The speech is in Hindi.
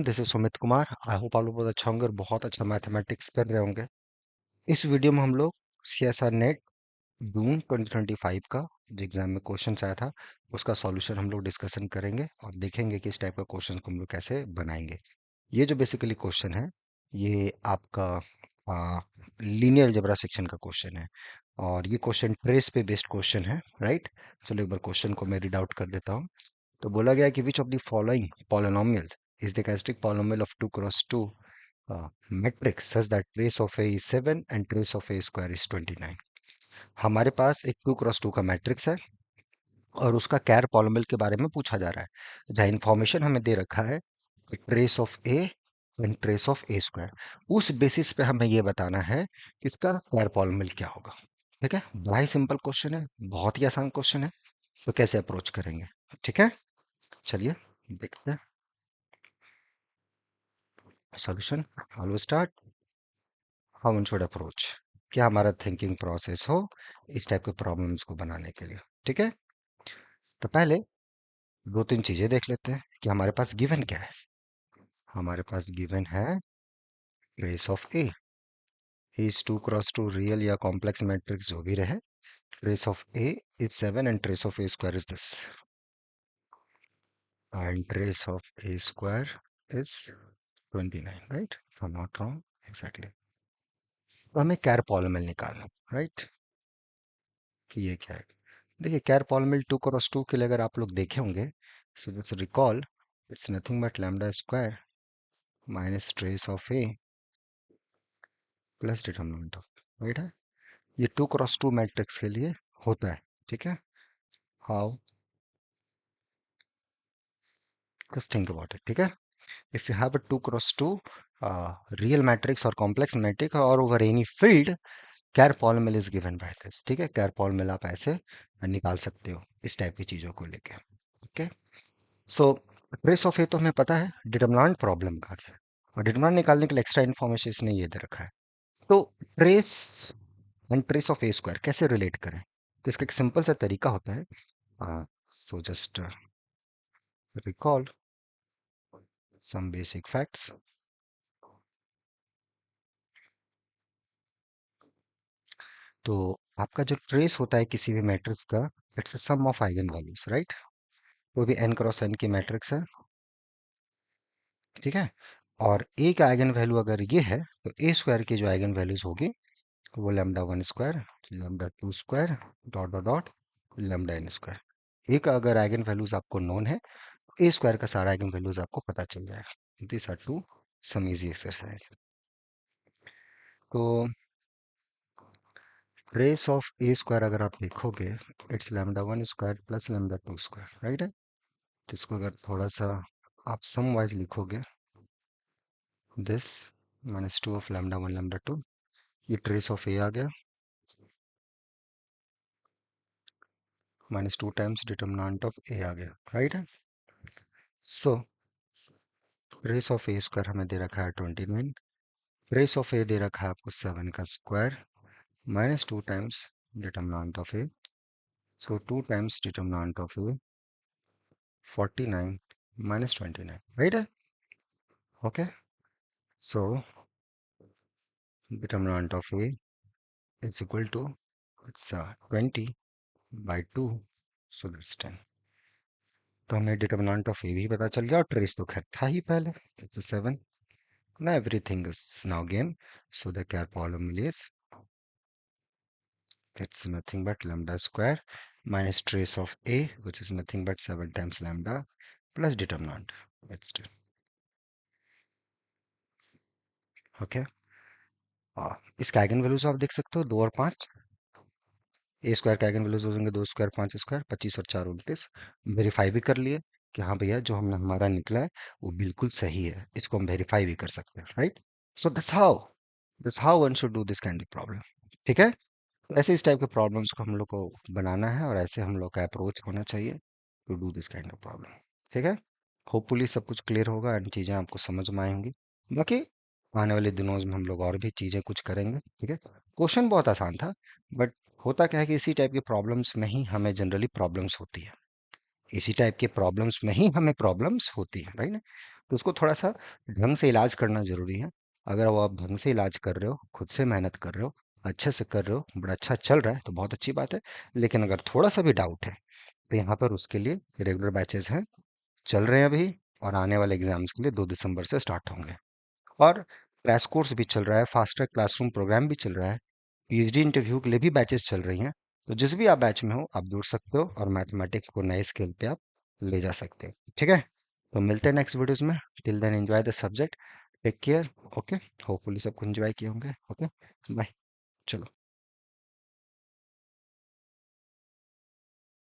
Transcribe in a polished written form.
This is Sumit Kumar. I hope आप लोग बहुत अच्छा होंगे और बहुत अच्छा मैथमेटिक्स कर रहे होंगे। इस वीडियो में हम लोग सीएसआर नेट जून 2025 का जो एग्जाम में क्वेश्चन आया था उसका सॉल्यूशन हम लोग डिस्कशन करेंगे और देखेंगे कि इस टाइप का क्वेश्चन को हम लोग कैसे बनाएंगे। ये जो बेसिकली क्वेश्चन है ये आपका लीनियर अलजेब्रा सेक्शन का क्वेश्चन है और ये क्वेश्चन ट्रेस पे बेस्ड क्वेश्चन है, राइट। चलो एक बार क्वेश्चन को मैं रीड आउट कर देता हूँ। तो बोला गया है कि which of the following polynomial is the characteristic polynomial of 2 cross 2 matrix such that trace of A is 7 and trace of A square is 29। हमारे पास एक 2 क्रॉस 2 का मैट्रिक्स है और उसका कैर पॉलिनोमियल के बारे में पूछा जा रहा है जहाँ इन्फॉर्मेशन हमें दे रखा है trace of A and trace of A square. उस बेसिस पे हमें ये बताना है कि इसका कैर पॉलिनोमियल क्या होगा। ठीक है, बड़ा ही सिंपल क्वेश्चन है, बहुत ही आसान क्वेश्चन है। तो कैसे अप्रोच करेंगे? ठीक है, चलिए देखते हैं solution. How start, how one should approach, क्या हमारा थिंकिंग प्रोसेस हो इस टाइप के प्रॉब्लम्स को बनाने के लिए। ठीक है, तो पहले दो तीन चीजें देख लेते हैं कि हमारे पास गिवन क्या है। हमारे पास गिवन है trace of A is 2 cross 2 real या कॉम्प्लेक्स मैट्रिक्स जो भी रहे। Trace of A is 7 and trace of A square is this and trace of A square is 29, right. I am not wrong, exactly. तो हमें कैर पॉलिनोमियल निकालना, राइट, कि ये क्या है। देखिए कैर पॉलिनोमियल 2 क्रॉस 2 के लिए अगर आप लोग देखे होंगे, so let's recall, it's nothing but lambda square minus trace of A plus determinant of, right है। ये 2 क्रॉस 2 मैट्रिक्स के लिए होता है। ठीक है, how, just think about it. ठीक है, if you have a 2 cross 2 real matrix और कॉम्प्लेक्स मैट्रिक्स और over any field, char polynomial is given by this. ठीक है, कैर पॉलिनोमियल आप ऐसे निकाल सकते हो इस टाइप की चीजों को लेके। ओके, सो ट्रेस ऑफ ए तो हमें पता है, डिटरमिनेंट प्रॉब्लम का क्या है और डिटरमिनेंट निकालने के लिए एक्स्ट्रा इन्फॉर्मेशन इसने ये दे रखा है। तो trace and trace of A square कैसे रिलेट करें, तो इसका एक सिंपल सा तरीका होता है। So just recall some basic facts. तो आपका जो ट्रेस होता है किसी भी मैट्रिक्स का, it's a sum of eigen values, right. वो भी n क्रॉस n की मैट्रिक्स है। ठीक है, और ए का आइगन वैल्यू अगर ये है तो ए स्क्वायर की जो आइगन वैल्यूज होगी वो lambda 1 square, lambda 2 square, dot dot dot, lambda n square. A का अगर आइगन वैल्यूज आपको नोन है, ए स्क्वायर का सारा आइगन वैल्यूज आपको पता चल जाएगा। This are two some easy exercise. तो ट्रेस ऑफ ए स्क्वायर अगर आप देखोगे, it's lambda 1 square plus lambda 2 square, right है। तो इसको अगर थोड़ा सा आप सम वाइज लिखोगे, this minus 2 of lambda 1 lambda 2, ये ट्रेस ऑफ ए आ गया, minus 2 times determinant of A आ गया, राइट है। So trace of A square हमें दे रखा है 29, ट्रेस ऑफ ए दे रखा है आपको 7 का square, minus 2 times determinant of A, so 2 times determinant of A 49 minus 29, right है। Okay, so determinant of A is equal to it's 20 by 2, so that's 10। तो हमें डिटर्मिनेंट ऑफ ए भी पता चल गया और ट्रेस तो खैर था ही पहले, it's 7। Now everything is now game. So the care polynomial is, it's nothing but lambda square minus trace of a, which is nothing but 7 times lambda plus determinant. It's still okay. इसके आइगन वैल्यूज आप देख सकते हो 2 और 5। ए स्क्वायर के आइगन वैल्यूज हो जाएंगे 2 स्क्वायर 5 स्क्वायर 25 और 4 29। वेरीफाई भी कर लिए कि हाँ भैया जो हमने हमारा निकला है वो बिल्कुल सही है, इसको हम वेरीफाई भी कर सकते हैं, right. So that's how one should do this kind of problem. ठीक है, तो ऐसे इस टाइप के प्रॉब्लम्स को हम लोग को बनाना है और ऐसे हम लोग का अप्रोच होना चाहिए to do this kind of problem. ठीक है, होपफुली सब कुछ क्लियर होगा एंड चीज़ें आपको समझ में आई होंगी। बाकी आने वाले दिनों में हम लोग और भी चीज़ें कुछ करेंगे। ठीक है, क्वेश्चन बहुत आसान था, बट होता क्या है कि इसी टाइप की प्रॉब्लम्स में ही हमें जनरली प्रॉब्लम्स होती है। इसी टाइप के प्रॉब्लम्स में ही हमें प्रॉब्लम्स होती है, राइट। तो उसको थोड़ा सा ढंग से इलाज करना जरूरी है। अगर वो आप ढंग से इलाज कर रहे हो, खुद से मेहनत कर रहे हो, अच्छे से कर रहे हो, बड़ा अच्छा चल रहा है, तो बहुत अच्छी बात है। लेकिन अगर थोड़ा सा भी डाउट है, तो यहाँ पर उसके लिए रेगुलर बैचेस हैं, चल रहे हैं अभी, और आने वाले एग्जाम्स के लिए 2 दिसंबर से स्टार्ट होंगे। और क्रैश कोर्स भी चल रहा है, फास्ट ट्रैक क्लासरूम प्रोग्राम भी चल रहा है, पीएचडी इंटरव्यू के लिए भी बैचेस चल रही हैं। तो जिस भी आप बैच में हो, आप जुड़ सकते हो और मैथमेटिक्स को नए स्केल पे आप ले जा सकते हो, ठीक है। तो मिलते हैं नेक्स्ट वीडियोस में। Till then enjoy the subject, take care. Okay, hopefully सब कुछ एंजॉय किए होंगे। Okay, bye. चलो।